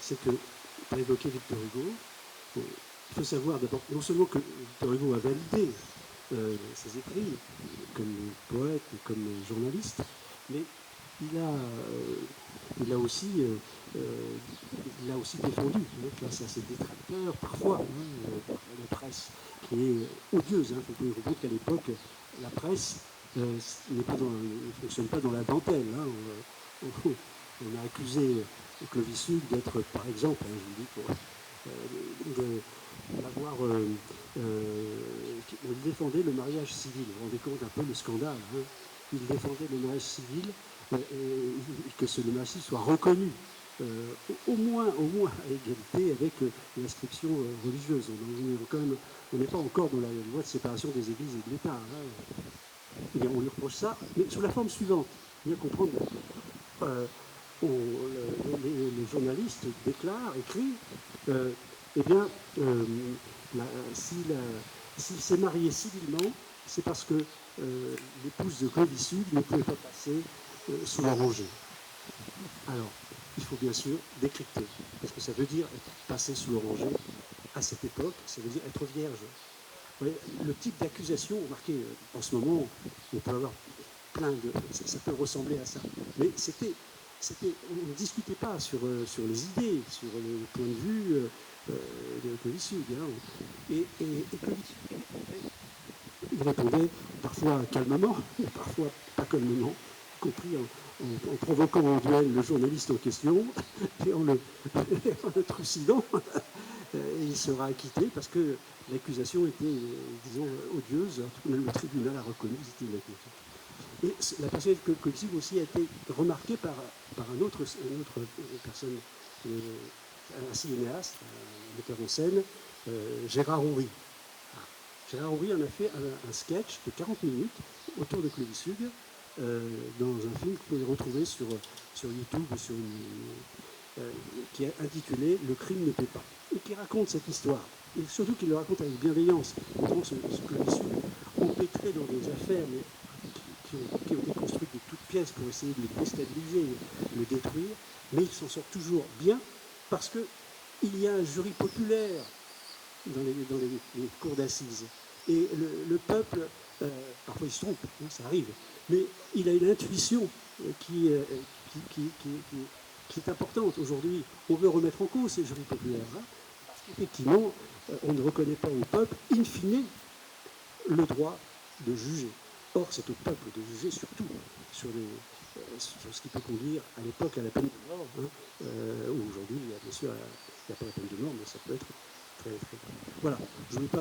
c'est que, tu as évoqué Victor Hugo, il faut savoir d'abord, non seulement que Victor Hugo a validé ses écrits comme poète et comme journaliste, mais il a aussi défendu face à ses détracteurs, parfois, la presse qui est odieuse. Il faut vous comprendre qu'à l'époque, la presse ne fonctionne pas dans la dentelle. On a accusé Clovis Hugues d'être, par exemple, je vous dis, d'avoir... il défendait le mariage civil. Vous vous rendez compte un peu le scandale. Il défendait le mariage civil et que le mariage civil soit reconnu. Au moins à égalité avec l'inscription religieuse. On n'est pas encore dans la loi de séparation des églises et de l'État. Et on lui reproche ça, mais sous la forme suivante. Bien comprendre, les journalistes déclarent, écrivent, eh bien, s'il s'est marié civilement, c'est parce que l'épouse de Clovis Hugues ne pouvait pas passer sous la rangée. Alors, il faut bien sûr décrypter. Parce que ça veut dire passer sous l'oranger à cette époque, ça veut dire être vierge. Vous voyez, le type d'accusation, remarquez, en ce moment, on peut avoir plein de... Ça peut ressembler à ça. Mais on ne discutait pas sur les idées, sur le point de vue de Clovis Hugues. Et Clovis Hugues, il répondait parfois calmement, et parfois pas calmement, y compris en provoquant en duel le journaliste en question et en le trucidant. Il sera acquitté parce que l'accusation était, disons, odieuse. Le tribunal a reconnu que c'était une accusation. Et la personnalité de Clovis Hugues aussi a été remarquée par une autre personne, un cinéaste, un metteur en scène, Gérard Houry. Gérard Houry en a fait un sketch de 40 minutes autour de Clovis Hugues dans un film que vous pouvez retrouver sur YouTube, qui est intitulé « Le crime ne paie pas » et qui raconte cette histoire. Et surtout qu'il le raconte avec bienveillance. Donc ce Clovis Hugues empêtré dans des affaires qui ont été construites de toutes pièces pour essayer de le déstabiliser, de le détruire, mais il s'en sort toujours bien parce qu'il y a un jury populaire dans les cours d'assises. Et le peuple, parfois il se trompe, ça arrive, mais il a une intuition qui est importante. Aujourd'hui, on veut remettre en cause ces jurys populaires, parce qu'effectivement, on ne reconnaît pas au peuple, in fine, le droit de juger. Or, c'est au peuple de juger surtout sur ce qui peut conduire à l'époque à la peine de mort, où aujourd'hui, bien sûr, il n'y a pas la peine de mort, mais ça peut être très, très... Voilà, je ne veux pas